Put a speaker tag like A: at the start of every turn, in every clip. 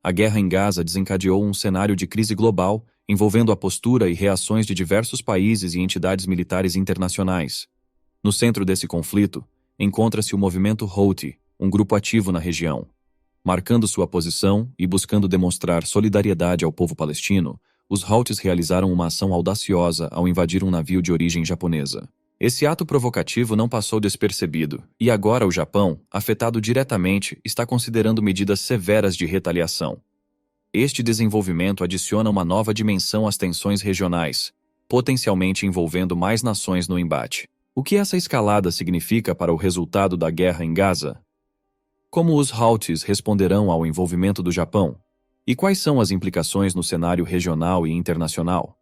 A: a guerra em Gaza desencadeou um cenário de crise global, envolvendo a postura e reações de diversos países e entidades militares internacionais. No centro desse conflito, encontra-se o movimento Houthi, um grupo ativo na região. Marcando sua posição e buscando demonstrar solidariedade ao povo palestino, os Houthis realizaram uma ação audaciosa ao invadir um navio de origem japonesa. Esse ato provocativo não passou despercebido, e agora o Japão, afetado diretamente, está considerando medidas severas de retaliação. Este desenvolvimento adiciona uma nova dimensão às tensões regionais, potencialmente envolvendo mais nações no embate. O que essa escalada significa para o resultado da guerra em Gaza? Como os Houthis responderão ao envolvimento do Japão? E quais são as implicações no cenário regional e internacional?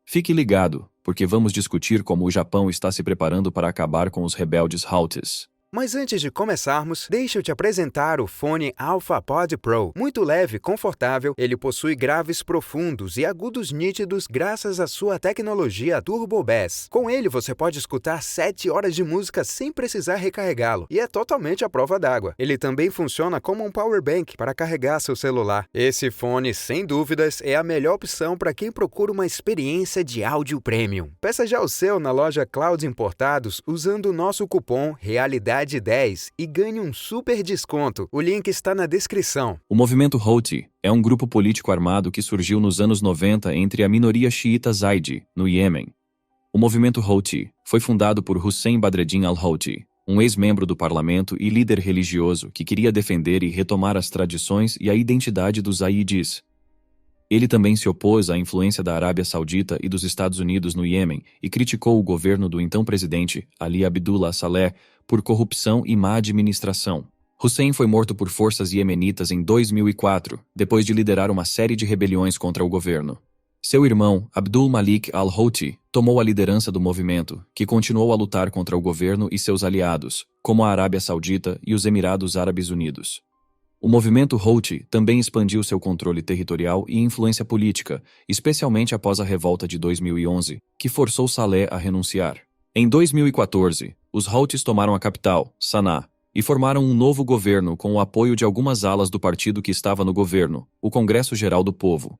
A: Fique ligado, porque vamos discutir como o Japão está se preparando para acabar com os rebeldes Houthis.
B: Mas antes de começarmos, deixa eu te apresentar o fone AlphaPod Pro. Muito leve e confortável, ele possui graves profundos e agudos nítidos graças à sua tecnologia Turbo Bass. Com ele você pode escutar 7 horas de música sem precisar recarregá-lo, e é totalmente à prova d'água. Ele também funciona como um power bank para carregar seu celular. Esse fone, sem dúvidas, é a melhor opção para quem procura uma experiência de áudio premium. Peça já o seu na loja Cloud Importados usando o nosso cupom REALIDADE10 e ganhe um super desconto. O link está na descrição.
A: O movimento Houthi é um grupo político armado que surgiu nos anos 90 entre a minoria xiita Zaidi, no Iêmen. O movimento Houthi foi fundado por Hussein Badreddin al-Houthi, um ex-membro do parlamento e líder religioso que queria defender e retomar as tradições e a identidade dos Zaidis. Ele também se opôs à influência da Arábia Saudita e dos Estados Unidos no Iêmen e criticou o governo do então presidente Ali Abdullah Saleh por corrupção e má administração. Hussein foi morto por forças iemenitas em 2004, depois de liderar uma série de rebeliões contra o governo. Seu irmão, Abdul Malik al-Houthi, tomou a liderança do movimento, que continuou a lutar contra o governo e seus aliados, como a Arábia Saudita e os Emirados Árabes Unidos. O movimento Houthi também expandiu seu controle territorial e influência política, especialmente após a revolta de 2011, que forçou Saleh a renunciar. Em 2014, os Houthis tomaram a capital, Sanaa, e formaram um novo governo com o apoio de algumas alas do partido que estava no governo, o Congresso Geral do Povo.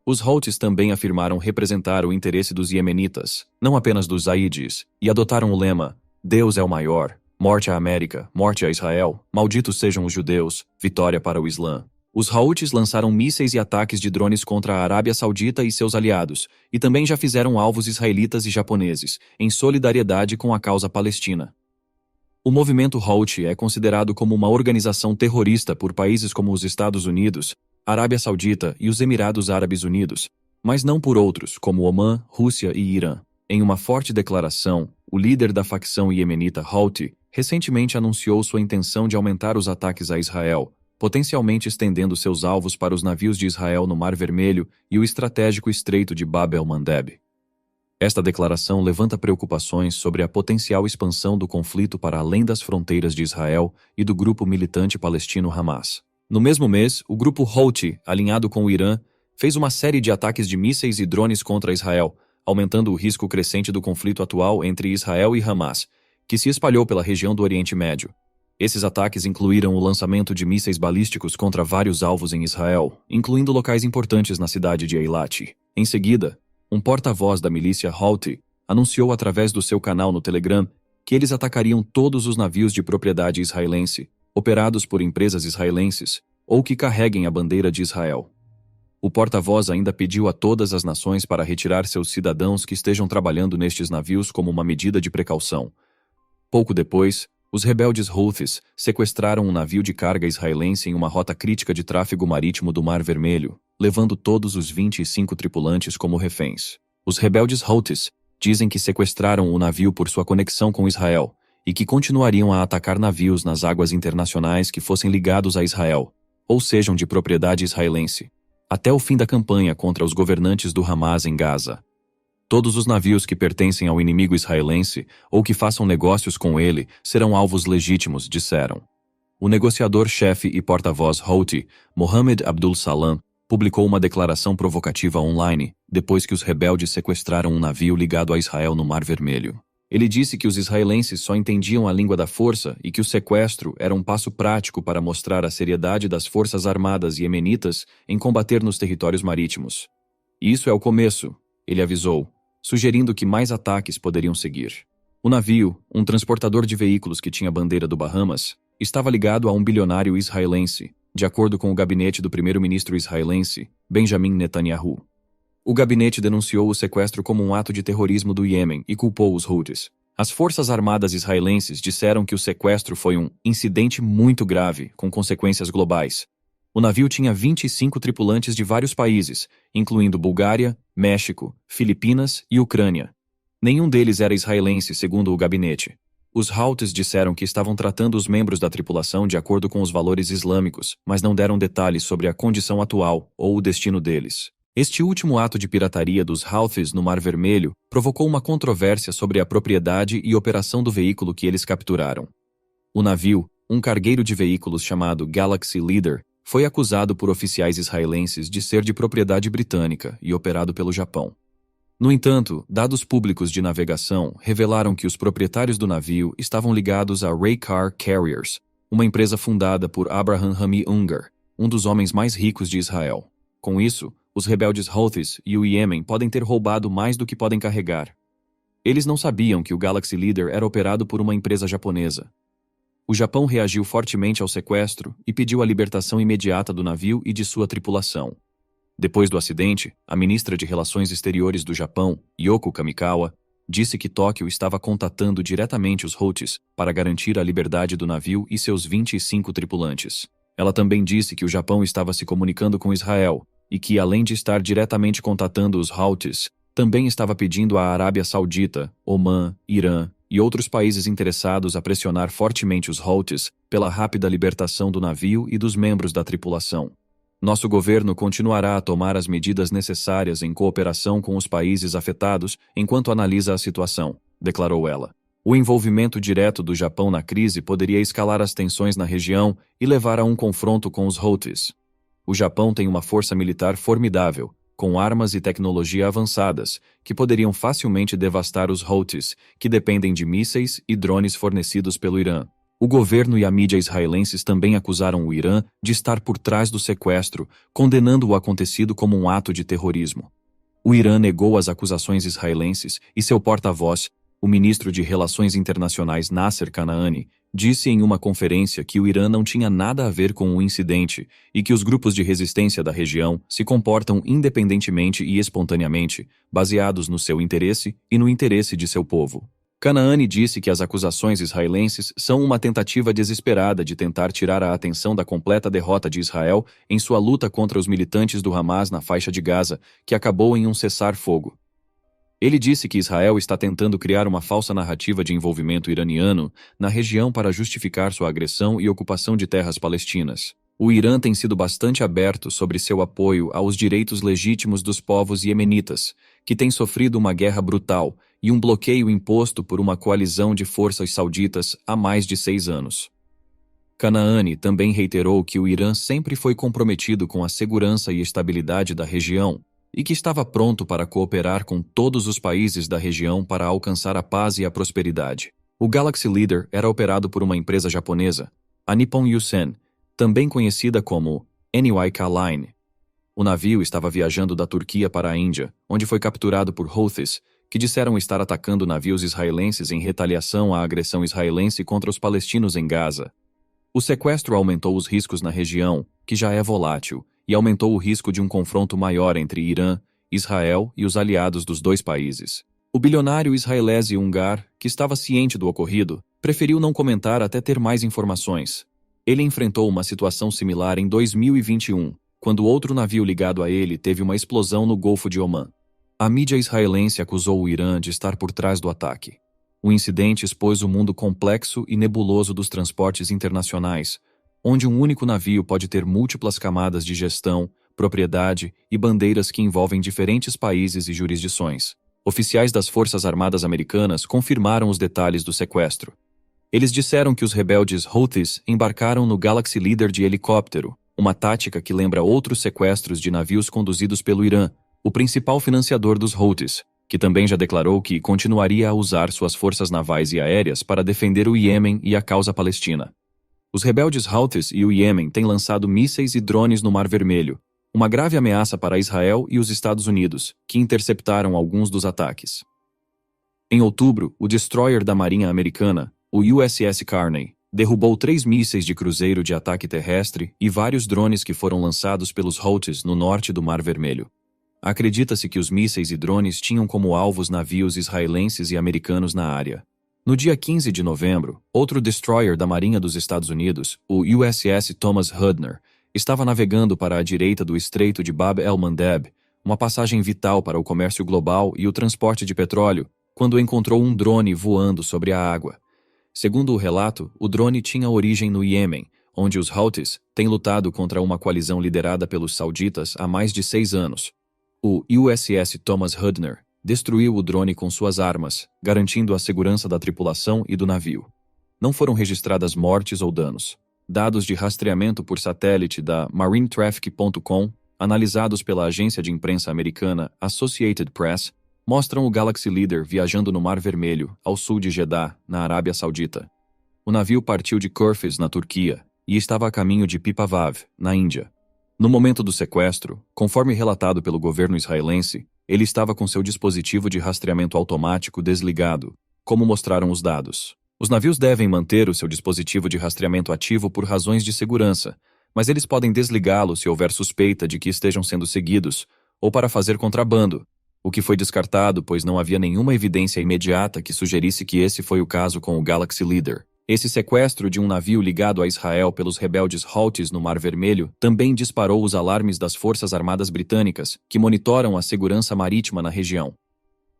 A: Os Houthis também afirmaram representar o interesse dos iemenitas, não apenas dos Zaidis, e adotaram o lema "Deus é o maior", "Morte à América", "Morte a Israel", "Malditos sejam os judeus", "Vitória para o Islã". Os Houthis lançaram mísseis e ataques de drones contra a Arábia Saudita e seus aliados, e também já fizeram alvos israelitas e japoneses, em solidariedade com a causa palestina. O movimento Houthi é considerado como uma organização terrorista por países como os Estados Unidos, Arábia Saudita e os Emirados Árabes Unidos, mas não por outros, como Omã, Rússia e Irã. Em uma forte declaração, o líder da facção iemenita Houthi recentemente anunciou sua intenção de aumentar os ataques a Israel, potencialmente estendendo seus alvos para os navios de Israel no Mar Vermelho e o estratégico Estreito de Bab el-Mandeb. Esta declaração levanta preocupações sobre a potencial expansão do conflito para além das fronteiras de Israel e do grupo militante palestino Hamas. No mesmo mês, o grupo Houthi, alinhado com o Irã, fez uma série de ataques de mísseis e drones contra Israel, aumentando o risco crescente do conflito atual entre Israel e Hamas, que se espalhou pela região do Oriente Médio. Esses ataques incluíram o lançamento de mísseis balísticos contra vários alvos em Israel, incluindo locais importantes na cidade de Eilat. Em seguida, um porta-voz da milícia Houthi anunciou através do seu canal no Telegram que eles atacariam todos os navios de propriedade israelense, operados por empresas israelenses, ou que carreguem a bandeira de Israel. O porta-voz ainda pediu a todas as nações para retirar seus cidadãos que estejam trabalhando nestes navios como uma medida de precaução. Pouco depois, os rebeldes Houthis sequestraram um navio de carga israelense em uma rota crítica de tráfego marítimo do Mar Vermelho, levando todos os 25 tripulantes como reféns. Os rebeldes Houthis dizem que sequestraram o navio por sua conexão com Israel e que continuariam a atacar navios nas águas internacionais que fossem ligados a Israel, ou sejam de propriedade israelense, até o fim da campanha contra os governantes do Hamas em Gaza. Todos os navios que pertencem ao inimigo israelense ou que façam negócios com ele serão alvos legítimos, disseram. O negociador-chefe e porta-voz Houthi, Mohammed Abdul Salam, publicou uma declaração provocativa online depois que os rebeldes sequestraram um navio ligado a Israel no Mar Vermelho. Ele disse que os israelenses só entendiam a língua da força e que o sequestro era um passo prático para mostrar a seriedade das forças armadas iemenitas em combater nos territórios marítimos. Isso é o começo, ele avisou, sugerindo que mais ataques poderiam seguir. O navio, um transportador de veículos que tinha bandeira do Bahamas, estava ligado a um bilionário israelense, de acordo com o gabinete do primeiro-ministro israelense, Benjamin Netanyahu. O gabinete denunciou o sequestro como um ato de terrorismo do Iêmen e culpou os Houthis. As forças armadas israelenses disseram que o sequestro foi um incidente muito grave, com consequências globais. O navio tinha 25 tripulantes de vários países, incluindo Bulgária, México, Filipinas e Ucrânia. Nenhum deles era israelense, segundo o gabinete. Os Houthis disseram que estavam tratando os membros da tripulação de acordo com os valores islâmicos, mas não deram detalhes sobre a condição atual ou o destino deles. Este último ato de pirataria dos Houthis no Mar Vermelho provocou uma controvérsia sobre a propriedade e operação do veículo que eles capturaram. O navio, um cargueiro de veículos chamado Galaxy Leader, foi acusado por oficiais israelenses de ser de propriedade britânica e operado pelo Japão. No entanto, dados públicos de navegação revelaram que os proprietários do navio estavam ligados a Raycar Carriers, uma empresa fundada por Abraham Hami Ungar, um dos homens mais ricos de Israel. Com isso, os rebeldes Houthis e o Iêmen podem ter roubado mais do que podem carregar. Eles não sabiam que o Galaxy Leader era operado por uma empresa japonesa. O Japão reagiu fortemente ao sequestro e pediu a libertação imediata do navio e de sua tripulação. Depois do acidente, a ministra de Relações Exteriores do Japão, Yoko Kamikawa, disse que Tóquio estava contatando diretamente os Houthis para garantir a liberdade do navio e seus 25 tripulantes. Ela também disse que o Japão estava se comunicando com Israel e que, além de estar diretamente contatando os Houthis, também estava pedindo à Arábia Saudita, Omã, Irã e outros países interessados a pressionar fortemente os Houthis pela rápida libertação do navio e dos membros da tripulação. Nosso governo continuará a tomar as medidas necessárias em cooperação com os países afetados enquanto analisa a situação, declarou ela. O envolvimento direto do Japão na crise poderia escalar as tensões na região e levar a um confronto com os Houthis. O Japão tem uma força militar formidável, com armas e tecnologia avançadas, que poderiam facilmente devastar os Houthis, que dependem de mísseis e drones fornecidos pelo Irã. O governo e a mídia israelenses também acusaram o Irã de estar por trás do sequestro, condenando o acontecido como um ato de terrorismo. O Irã negou as acusações israelenses e seu porta-voz, o ministro de Relações Internacionais Nasser Kanaani, disse em uma conferência que o Irã não tinha nada a ver com o incidente e que os grupos de resistência da região se comportam independentemente e espontaneamente, baseados no seu interesse e no interesse de seu povo. Kanaani disse que as acusações israelenses são uma tentativa desesperada de tentar tirar a atenção da completa derrota de Israel em sua luta contra os militantes do Hamas na faixa de Gaza, que acabou em um cessar-fogo. Ele disse que Israel está tentando criar uma falsa narrativa de envolvimento iraniano na região para justificar sua agressão e ocupação de terras palestinas. O Irã tem sido bastante aberto sobre seu apoio aos direitos legítimos dos povos iemenitas, que têm sofrido uma guerra brutal e um bloqueio imposto por uma coalizão de forças sauditas há mais de 6 anos. Kanaani também reiterou que o Irã sempre foi comprometido com a segurança e estabilidade da região, e que estava pronto para cooperar com todos os países da região para alcançar a paz e a prosperidade. O Galaxy Leader era operado por uma empresa japonesa, a Nippon Yusen, também conhecida como NYK Line. O navio estava viajando da Turquia para a Índia, onde foi capturado por Houthis, que disseram estar atacando navios israelenses em retaliação à agressão israelense contra os palestinos em Gaza. O sequestro aumentou os riscos na região, que já é volátil, e aumentou o risco de um confronto maior entre Irã, Israel e os aliados dos dois países. O bilionário israelense Ungar, que estava ciente do ocorrido, preferiu não comentar até ter mais informações. Ele enfrentou uma situação similar em 2021, quando outro navio ligado a ele teve uma explosão no Golfo de Omã. A mídia israelense acusou o Irã de estar por trás do ataque. O incidente expôs o mundo complexo e nebuloso dos transportes internacionais, onde um único navio pode ter múltiplas camadas de gestão, propriedade e bandeiras que envolvem diferentes países e jurisdições. Oficiais das Forças Armadas Americanas confirmaram os detalhes do sequestro. Eles disseram que os rebeldes Houthis embarcaram no Galaxy Leader de helicóptero, uma tática que lembra outros sequestros de navios conduzidos pelo Irã, o principal financiador dos Houthis. que também já declarou que continuaria a usar suas forças navais e aéreas para defender o Iêmen e a causa palestina. Os rebeldes Houthis e o Iêmen têm lançado mísseis e drones no Mar Vermelho, uma grave ameaça para Israel e os Estados Unidos, que interceptaram alguns dos ataques. Em outubro, o destroyer da Marinha Americana, o USS Carney, derrubou 3 mísseis de cruzeiro de ataque terrestre e vários drones que foram lançados pelos Houthis no norte do Mar Vermelho. Acredita-se que os mísseis e drones tinham como alvos navios israelenses e americanos na área. No dia 15 de novembro, outro destroyer da Marinha dos Estados Unidos, o USS Thomas Hudner, estava navegando para a direita do Estreito de Bab el-Mandeb, uma passagem vital para o comércio global e o transporte de petróleo, quando encontrou um drone voando sobre a água. Segundo o relato, o drone tinha origem no Iêmen, onde os Houthis têm lutado contra uma coalizão liderada pelos sauditas há mais de 6 anos. O USS Thomas Hudner destruiu o drone com suas armas, garantindo a segurança da tripulação e do navio. Não foram registradas mortes ou danos. Dados de rastreamento por satélite da MarineTraffic.com, analisados pela agência de imprensa americana Associated Press, mostram o Galaxy Leader viajando no Mar Vermelho, ao sul de Jeddah, na Arábia Saudita. O navio partiu de Corfez, na Turquia, e estava a caminho de Pipavav, na Índia. No momento do sequestro, conforme relatado pelo governo israelense, ele estava com seu dispositivo de rastreamento automático desligado, como mostraram os dados. Os navios devem manter o seu dispositivo de rastreamento ativo por razões de segurança, mas eles podem desligá-lo se houver suspeita de que estejam sendo seguidos, ou para fazer contrabando, o que foi descartado pois não havia nenhuma evidência imediata que sugerisse que esse foi o caso com o Galaxy Leader. Esse sequestro de um navio ligado a Israel pelos rebeldes Houthis no Mar Vermelho também disparou os alarmes das Forças Armadas Britânicas, que monitoram a segurança marítima na região.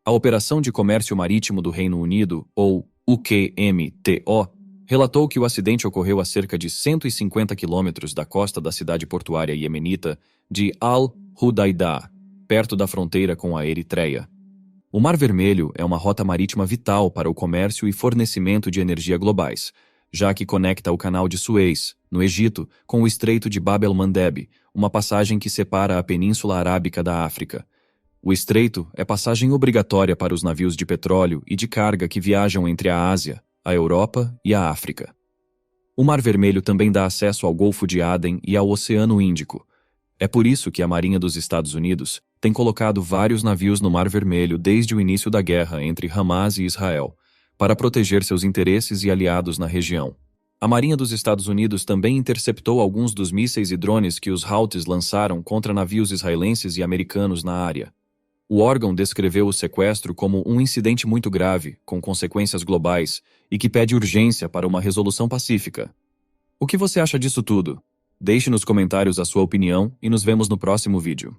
A: A Operação de Comércio Marítimo do Reino Unido, ou UQMTO, relatou que o acidente ocorreu a cerca de 150 quilômetros da costa da cidade portuária iemenita de Al-Hudaydah, perto da fronteira com a Eritreia. O Mar Vermelho é uma rota marítima vital para o comércio e fornecimento de energia globais, já que conecta o Canal de Suez, no Egito, com o Estreito de Bab el-Mandeb, uma passagem que separa a Península Arábica da África. O estreito é passagem obrigatória para os navios de petróleo e de carga que viajam entre a Ásia, a Europa e a África. O Mar Vermelho também dá acesso ao Golfo de Aden e ao Oceano Índico. É por isso que a Marinha dos Estados Unidos tem colocado vários navios no Mar Vermelho desde o início da guerra entre Hamas e Israel, para proteger seus interesses e aliados na região. A Marinha dos Estados Unidos também interceptou alguns dos mísseis e drones que os Houthis lançaram contra navios israelenses e americanos na área. O órgão descreveu o sequestro como um incidente muito grave, com consequências globais, e que pede urgência para uma resolução pacífica. O que você acha disso tudo? Deixe nos comentários a sua opinião e nos vemos no próximo vídeo.